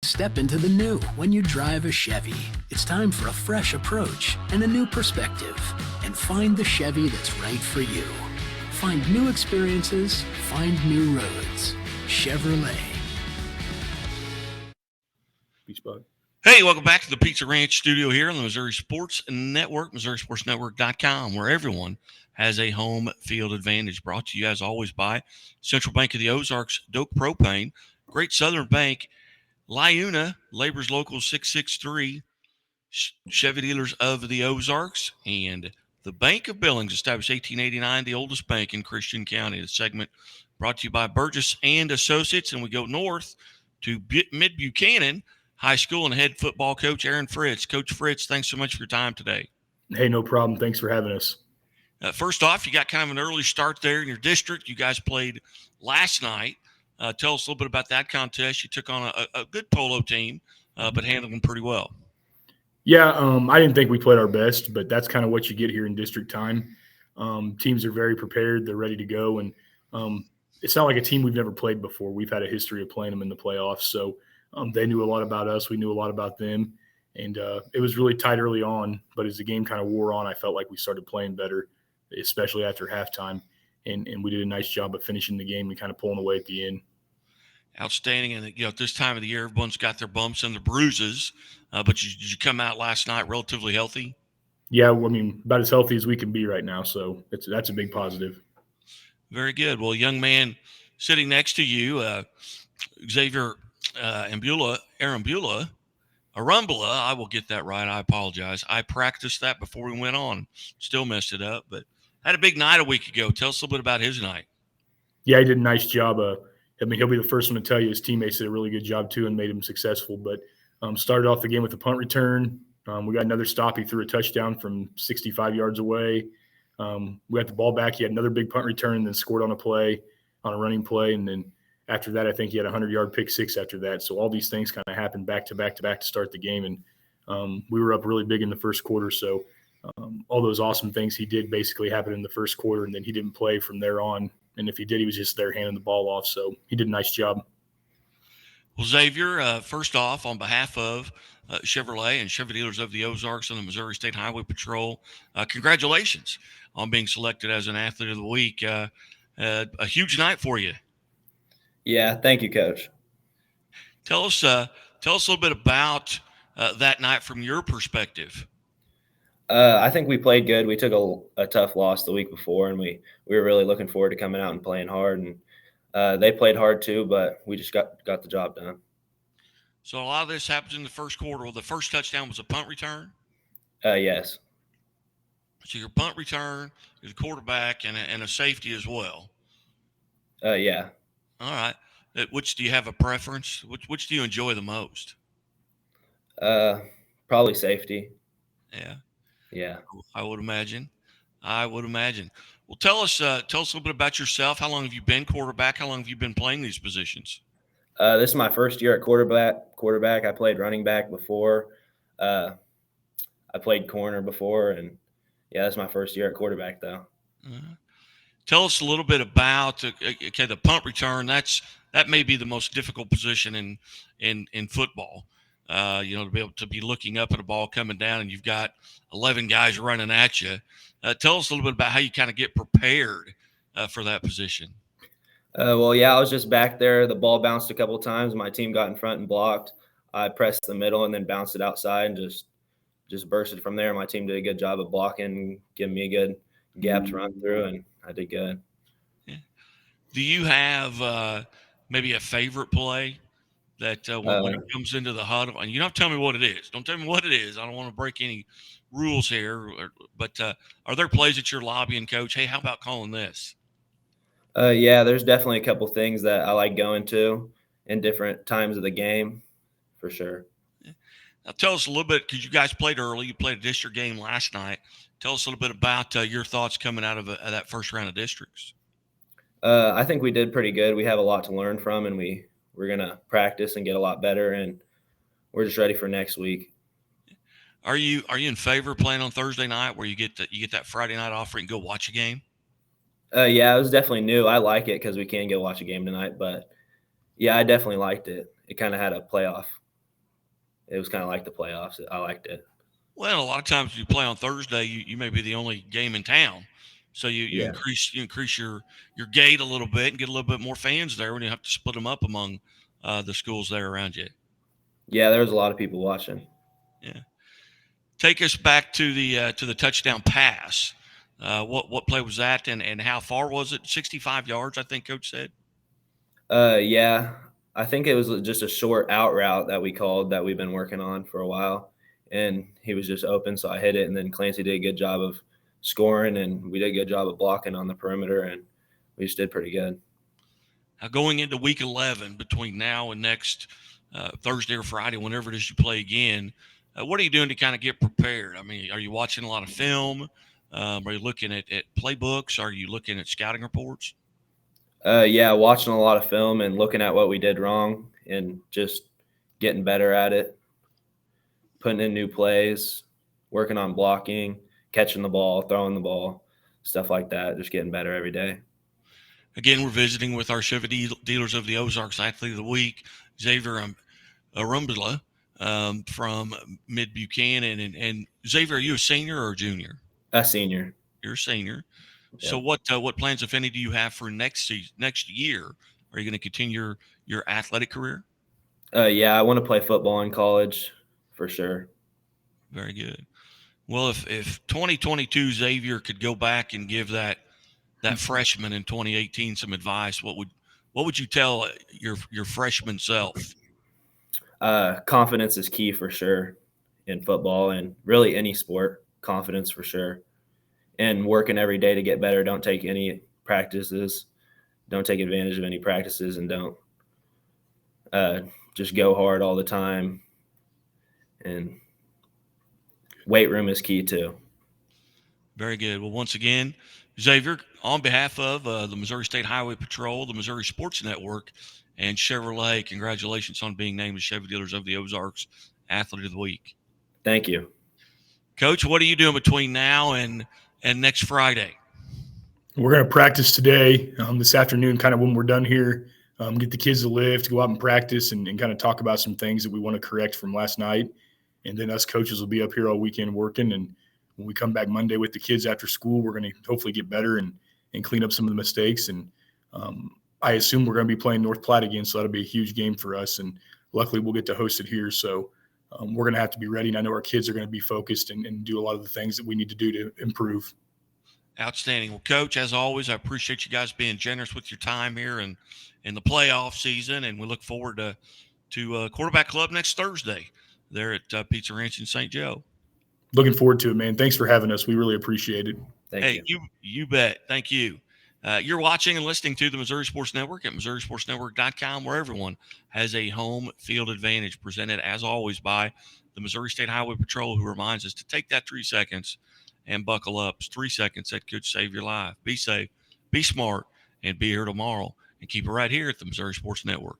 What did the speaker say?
Step into the new when you drive a Chevy. It's time for a fresh approach and a new perspective. And find the Chevy that's right for you. Find new experiences, find new roads. Chevrolet. Peace, bud. Hey, welcome back to the Pizza Ranch studio here on the Missouri Sports Network, MissouriSportsNetwork.com, where everyone has a home field advantage. Brought to you, as always, by Central Bank of the Ozarks, Doak Propane, Great Southern Bank, Liuna, Labor's Local 663, Chevy Dealers of the Ozarks, and the Bank of Billings, established 1889, the oldest bank in Christian County. The segment brought to you by Burgess and Associates, and we go north to Mid-Buchanan High School and head football coach Aaron Fritz. Coach Fritz, thanks so much for your time today. Hey, no problem. Thanks for having us. First off, you got kind of an early start there in your district. You guys played last night. Tell us a little bit about that contest. You took on a good polo team, but handled them pretty well. Yeah, I didn't think we played our best, but that's kind of what you get here in district time. Teams are very prepared. They're ready to go. And it's not like a team we've never played before. We've had a history of playing them in the playoffs. So they knew a lot about us. We knew a lot about them. And it was really tight early on. But as the game kind of wore on, I felt like we started playing better, especially after halftime. And we did a nice job of finishing the game and kind of pulling away at the end. Outstanding. And, at this time of the year, everyone's got their bumps and their bruises. But did you come out last night relatively healthy? Yeah, I mean, about as healthy as we can be right now. So that's a big positive. Very good. Well, young man sitting next to you, Xavier Arambula, I will get that right. I apologize. I practiced that before we went on. Still messed it up, but had a big night a week ago. Tell us a little bit about his night. Yeah, he did a nice job. He'll be the first one to tell you his teammates did a really good job too and made him successful. But started off the game with a punt return. We got another stop. He threw a touchdown from 65 yards away. We got the ball back. He had another big punt return and then scored on a running play. And then after that, I think he had a 100-yard pick six after that. So all these things kind of happened back to back to start the game. And we were up really big in the first quarter. So all those awesome things he did basically happened in the first quarter, and then he didn't play from there on. And if he did, he was just there handing the ball off. So he did a nice job. Well, Xavier, first off, on behalf of Chevrolet and Chevy Dealers of the Ozarks and the Missouri State Highway Patrol, congratulations on being selected as an Athlete of the Week. A huge night for you. Yeah, thank you, Coach. Tell us a little bit about that night from your perspective. I think we played good. We took a tough loss the week before, and we were really looking forward to coming out and playing hard. And they played hard too, but we just got the job done. So a lot of this happens in the first quarter. Well, the first touchdown was a punt return? Yes. So your punt return is a quarterback and a safety as well? Yeah. All right. Which do you have a preference? Which do you enjoy the most? Probably safety. Yeah. Yeah. I would imagine. Well, tell us a little bit about yourself. How long have you been quarterback? How long have you been playing these positions? This is my first year at quarterback. I played running back before. I played corner before, and yeah, that's my first year at quarterback though. Tell us a little bit about the punt return. That may be the most difficult position in football. To be able to be looking up at a ball coming down and you've got 11 guys running at you. Tell us a little bit about how you kind of get prepared for that position. I was just back there. The ball bounced a couple of times. My team got in front and blocked. I pressed the middle and then bounced it outside and just bursted from there. My team did a good job of blocking, giving me a good gap to run through, and I did good. Yeah. Do you have maybe a favorite play that when it comes into the huddle? And you don't have to tell me what it is. Don't tell me what it is. I don't want to break any rules here. But are there plays that you're lobbying, Coach? Hey, how about calling this? Yeah, there's definitely a couple things that I like going to in different times of the game, for sure. Yeah. Now, tell us a little bit, because you guys played early. You played a district game last night. Tell us a little bit about your thoughts coming out of that first round of districts. I think we did pretty good. We have a lot to learn from, and we're going to practice and get a lot better, and we're just ready for next week. Are you in favor of playing on Thursday night where you get that Friday night off and go watch a game? Yeah, it was definitely new. I like it because we can go watch a game tonight. But, yeah, I definitely liked it. It kind of had a playoff it was kind of like the playoffs. I liked it. Well, a lot of times when you play on Thursday, you may be the only game in town. So you Yeah. increase your gate a little bit and get a little bit more fans there when you have to split them up among the schools there around you. Yeah, there was a lot of people watching. Yeah. Take us back to the touchdown pass. What play was that, and how far was it? 65 yards, I think Coach said. Yeah, I think it was just a short out route that we called that we've been working on for a while, and he was just open, so I hit it, and then Clancy did a good job of scoring, and we did a good job of blocking on the perimeter, and we just did pretty good. Now, going into week 11, between now and next Thursday or Friday, whenever it is you play again, what are you doing to kind of get prepared? I mean, are you watching a lot of film? Are you looking at playbooks? Are you looking at scouting reports? Yeah, watching a lot of film and looking at what we did wrong and just getting better at it, putting in new plays, working on blocking, catching the ball, throwing the ball, stuff like that, just getting better every day. Again, we're visiting with our Chevy Dealers of the Ozarks Athlete of the Week, Xavier Arambula from Mid-Buchanan. And Xavier, are you a senior or a junior? A senior. You're a senior. Yeah. So what plans, if any, do you have for next year? Are you going to continue your athletic career? Yeah, I want to play football in college for sure. Very good. Well, if 2022 Xavier could go back and give that freshman in 2018 some advice, what would you tell your freshman self? Confidence is key for sure in football and really any sport. Confidence for sure, and working every day to get better. Don't take any practices. Don't take advantage of any practices, and don't just go hard all the time. And weight room is key too. Very good. Well, once again, Xavier, on behalf of the Missouri State Highway Patrol, the Missouri Sports Network, and Chevrolet, congratulations on being named the Chevy Dealers of the Ozarks Athlete of the Week. Thank you. Coach, what are you doing between now and next Friday? We're going to practice today, this afternoon, kind of when we're done here, get the kids a lift, go out and practice and kind of talk about some things that we want to correct from last night. And then us coaches will be up here all weekend working. And when we come back Monday with the kids after school, we're going to hopefully get better and clean up some of the mistakes. And I assume we're going to be playing North Platte again, so that'll be a huge game for us. And luckily we'll get to host it here. So we're going to have to be ready. And I know our kids are going to be focused and do a lot of the things that we need to do to improve. Outstanding. Well, Coach, as always, I appreciate you guys being generous with your time here and in the playoff season. And we look forward to Quarterback Club next Thursday there at Pizza Ranch in St. Joe. Looking forward to it, man. Thanks for having us. We really appreciate it. Thank you. You bet. Thank you. You're watching and listening to the Missouri Sports Network at MissouriSportsNetwork.com, where everyone has a home field advantage, presented, as always, by the Missouri State Highway Patrol, who reminds us to take that 3 seconds and buckle up. It's 3 seconds that could save your life. Be safe, be smart, and be here tomorrow. And keep it right here at the Missouri Sports Network.